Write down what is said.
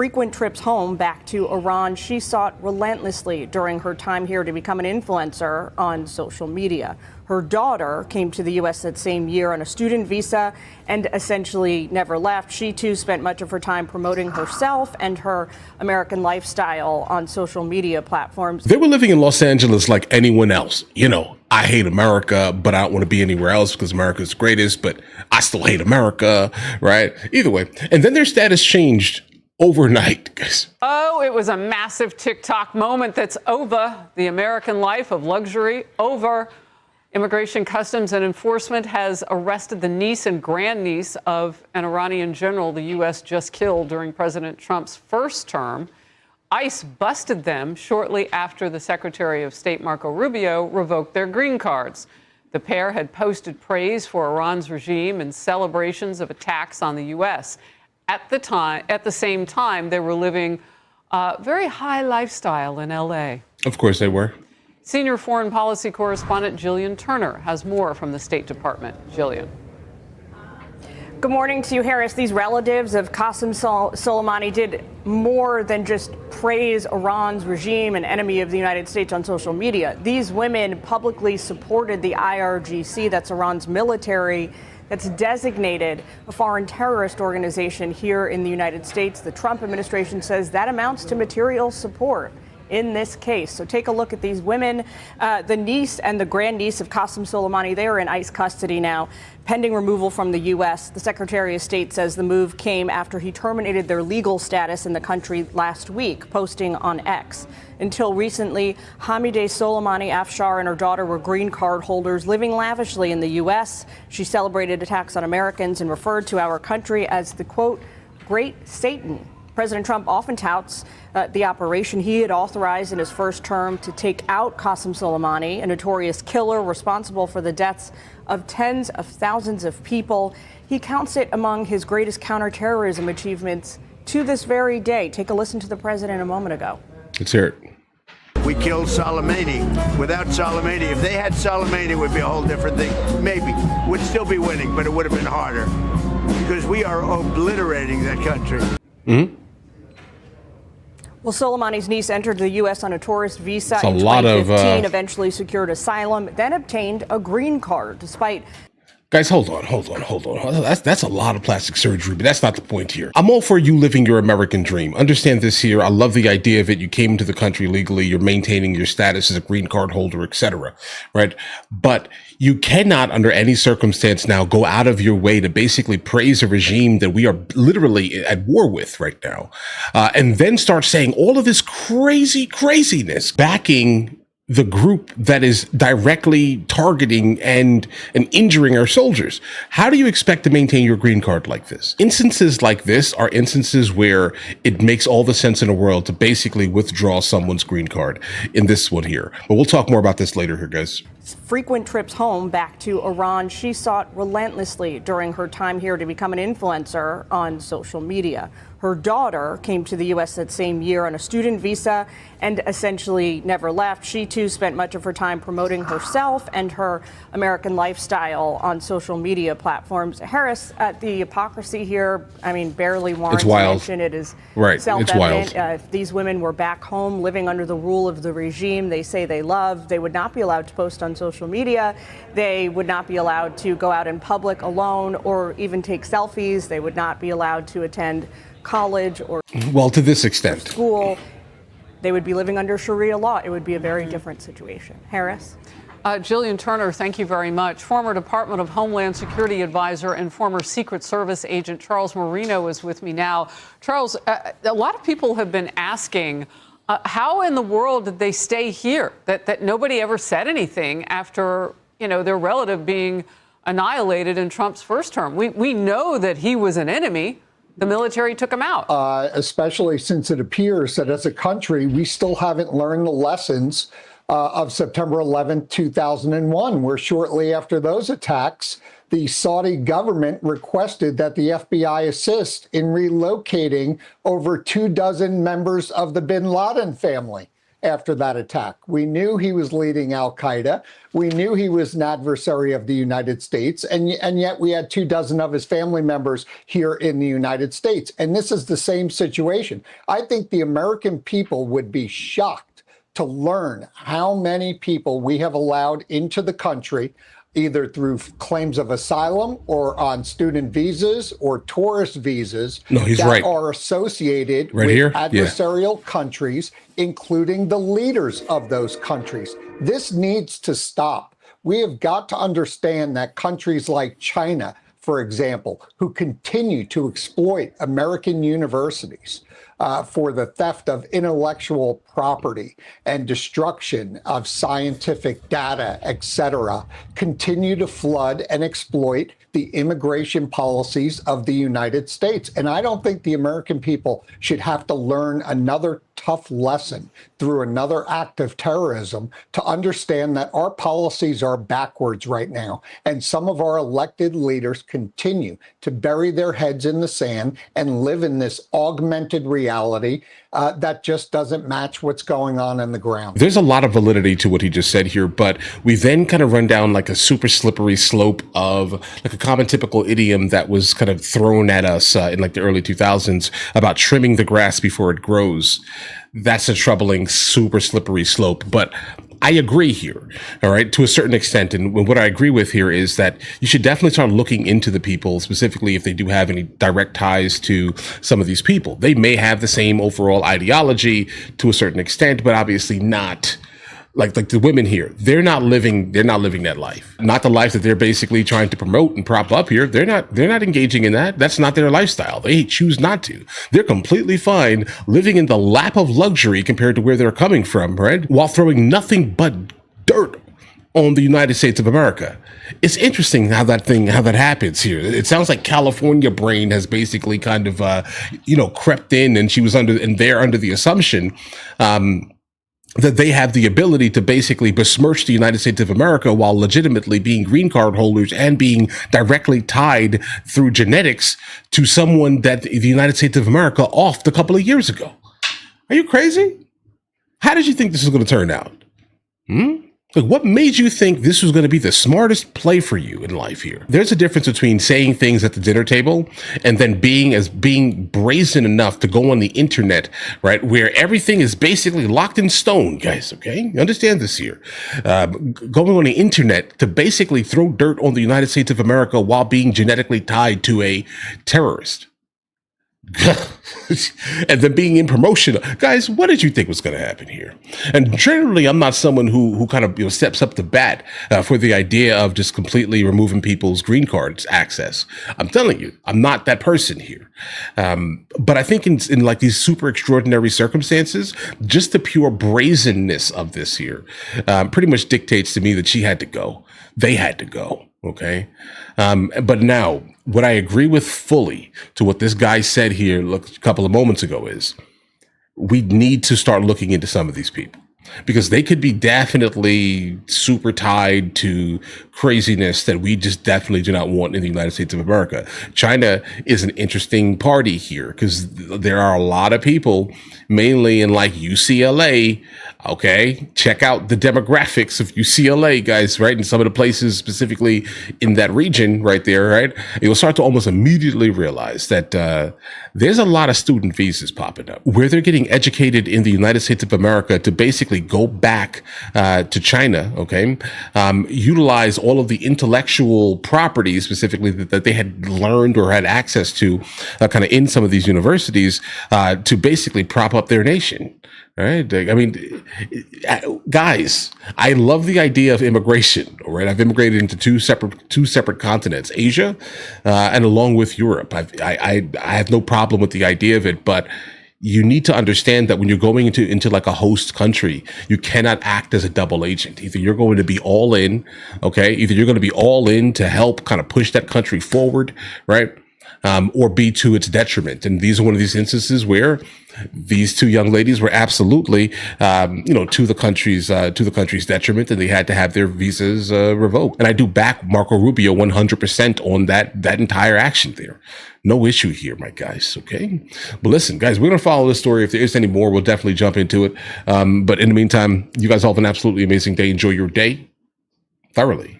Frequent trips home back to Iran, she sought relentlessly during her time here to become an influencer on social media. Her daughter came to the U.S. that same year on a student visa and essentially never left. She, too, spent much of her time promoting herself and her American lifestyle on social media platforms. They were living in Los Angeles like anyone else. You know, I hate America, but I don't want to be anywhere else because America's the greatest, but I still hate America, right? Either way. And then their status changed overnight, guys. Oh, it was a massive TikTok moment that's over. The American life of luxury over. Immigration, Customs and Enforcement has arrested the niece and grandniece of an Iranian general the U.S. just killed during President Trump's first term. ICE busted them shortly after the Secretary of State, Marco Rubio, revoked their green cards. The pair had posted praise for Iran's regime and celebrations of attacks on the U.S. At the same time, they were living a very high lifestyle in L.A. Of course they were. Senior foreign policy correspondent Jillian Turner has more from the State Department. Jillian. Good morning to you, Harris. These relatives of Qasem Soleimani did more than just praise Iran's regime and enemy of the United States on social media. These women publicly supported the IRGC, that's Iran's military, that's designated a foreign terrorist organization here in the United States. The Trump administration says that amounts to material support in this case. So take a look at these women. The niece and the grandniece of Qasem Soleimani, they are in ICE custody now, pending removal from the U.S. The Secretary of State says the move came after he terminated their legal status in the country last week, posting on X. Until recently, Hamideh Soleimani Afshar and her daughter were green card holders living lavishly in the U.S. She celebrated attacks on Americans and referred to our country as the, quote, Great Satan. President Trump often touts the operation he had authorized in his first term to take out Qasem Soleimani, a notorious killer responsible for the deaths of tens of thousands of people. He counts it among his greatest counterterrorism achievements to this very day. Take a listen to the president a moment ago. Let's hear it. We killed Soleimani. Without Soleimani, if they had Soleimani, it would be a whole different thing. Maybe. Would still be winning, but it would have been harder. Because we are obliterating that country. Mm-hmm. Well, Soleimani's niece entered the U.S. on a tourist visa It's in a lot 2015, eventually secured asylum, then obtained a green card, despite... Guys, hold on. That's a lot of plastic surgery, but that's not the point here. I'm all for you living your American dream. Understand this here. I love the idea of it. You came into the country legally. You're maintaining your status as a green card holder, etc. Right? But you cannot, under any circumstance now, go out of your way to basically praise a regime that we are literally at war with right now, and then start saying all of this craziness backing the group that is directly targeting and injuring our soldiers. How do you expect to maintain your green card like this? Instances like this are instances where it makes all the sense in the world to basically withdraw someone's green card in this one here. But we'll talk more about this later here, guys. Frequent trips home back to Iran, she sought relentlessly during her time here to become an influencer on social media. Her daughter came to the U.S. that same year on a student visa and essentially never left. She, too, spent much of her time promoting herself and her American lifestyle on social media platforms. Harris, the hypocrisy here, I mean, barely warrants mention. It is self-evident. If these women were back home living under the rule of the regime they say they love, they would not be allowed to post on social media. They would not be allowed to go out in public alone or even take selfies. They would not be allowed to attend college or to this extent school. They would be living under Sharia law. It would be a very different situation. Harris? Jillian Turner, thank you very much. Former Department of Homeland Security advisor and former Secret Service agent Charles Marino is with me now. Charles, a lot of people have been asking, how in the world did they stay here? That nobody ever said anything after, their relative being annihilated in Trump's first term. We know that he was an enemy. The military took him out. Especially since it appears that as a country, we still haven't learned the lessons of September 11th, 2001, where shortly after those attacks, the Saudi government requested that the FBI assist in relocating over 24 members of the bin Laden family. after that attack. We knew he was leading Al Qaeda. We knew he was an adversary of the United States. And yet we had 24 of his family members here in the United States. And this is the same situation. I think the American people would be shocked to learn how many people we have allowed into the country, either through claims of asylum or on student visas or tourist visas that are associated with adversarial countries, including the leaders of those countries. This needs to stop. We have got to understand that countries like China, for example, who continue to exploit American universities for the theft of intellectual property and destruction of scientific data, etc., continue to flood and exploit the immigration policies of the United States. And I don't think the American people should have to learn another tough lesson through another act of terrorism to understand that our policies are backwards right now. And some of our elected leaders continue to bury their heads in the sand and live in this augmented reality that just doesn't match what's going on the ground. There's a lot of validity to what he just said here, but we then kind of run down like a super slippery slope of like a common typical idiom that was kind of thrown at us in like the early 2000s about trimming the grass before it grows. That's a troubling, super slippery slope. But I agree here, all right, to a certain extent. And what I agree with here is that you should definitely start looking into the people, specifically if they do have any direct ties to some of these people. They may have the same overall ideology to a certain extent, but obviously not like the women here. They're not living that life. Not the life that they're basically trying to promote and prop up here. They're not engaging in that. That's not their lifestyle. They choose not to. They're completely fine living in the lap of luxury compared to where they're coming from, right? While throwing nothing but dirt on the United States of America. It's interesting how that happens here. It sounds like California brain has basically kind of, crept in, and they're under the assumption, that they have the ability to basically besmirch the United States of America while legitimately being green card holders and being directly tied through genetics to someone that the United States of America offed a couple of years ago. Are you crazy? How did you think this was going to turn out? Like, what made you think this was going to be the smartest play for you in life here? There's a difference between saying things at the dinner table and then being brazen enough to go on the internet, right, where everything is basically locked in stone, guys, okay? Understand this here. Going on the internet to basically throw dirt on the United States of America while being genetically tied to a terrorist. And then being in promotion. Guys, what did you think was going to happen here? And generally, I'm not someone who kind of steps up to bat for the idea of just completely removing people's green cards access. I'm telling you, I'm not that person here. But I think in like these super extraordinary circumstances, just the pure brazenness of this here pretty much dictates to me that she had to go. They had to go. Okay. But now what I agree with fully to what this guy said here a couple of moments ago is we need to start looking into some of these people because they could be definitely super tied to craziness that we just definitely do not want in the United States of America. China is an interesting party here because there are a lot of people, mainly in like UCLA. Okay, check out the demographics of UCLA, guys, right? In some of the places, specifically in that region right there, right? You'll start to almost immediately realize that there's a lot of student visas popping up where they're getting educated in the United States of America to basically go back to China, okay? Utilize all of the intellectual property specifically that they had learned or had access to kind of in some of these universities to basically prop up their nation. All right. I mean, guys, I love the idea of immigration. All right. I've immigrated into two separate continents, Asia, and along with Europe. I have no problem with the idea of it, but you need to understand that when you're going into like a host country, you cannot act as a double agent. Either you're going to be all in, okay? Either you're going to be all in to help kind of push that country forward, right? or be to its detriment. And these are one of these instances where these two young ladies were absolutely, to the country's detriment, and they had to have their visas revoked. And I do back Marco Rubio 100% on that entire action there. No issue here, my guys. Okay. But listen, guys, we're going to follow this story. If there is any more, we'll definitely jump into it. But in the meantime, you guys all have an absolutely amazing day. Enjoy your day thoroughly.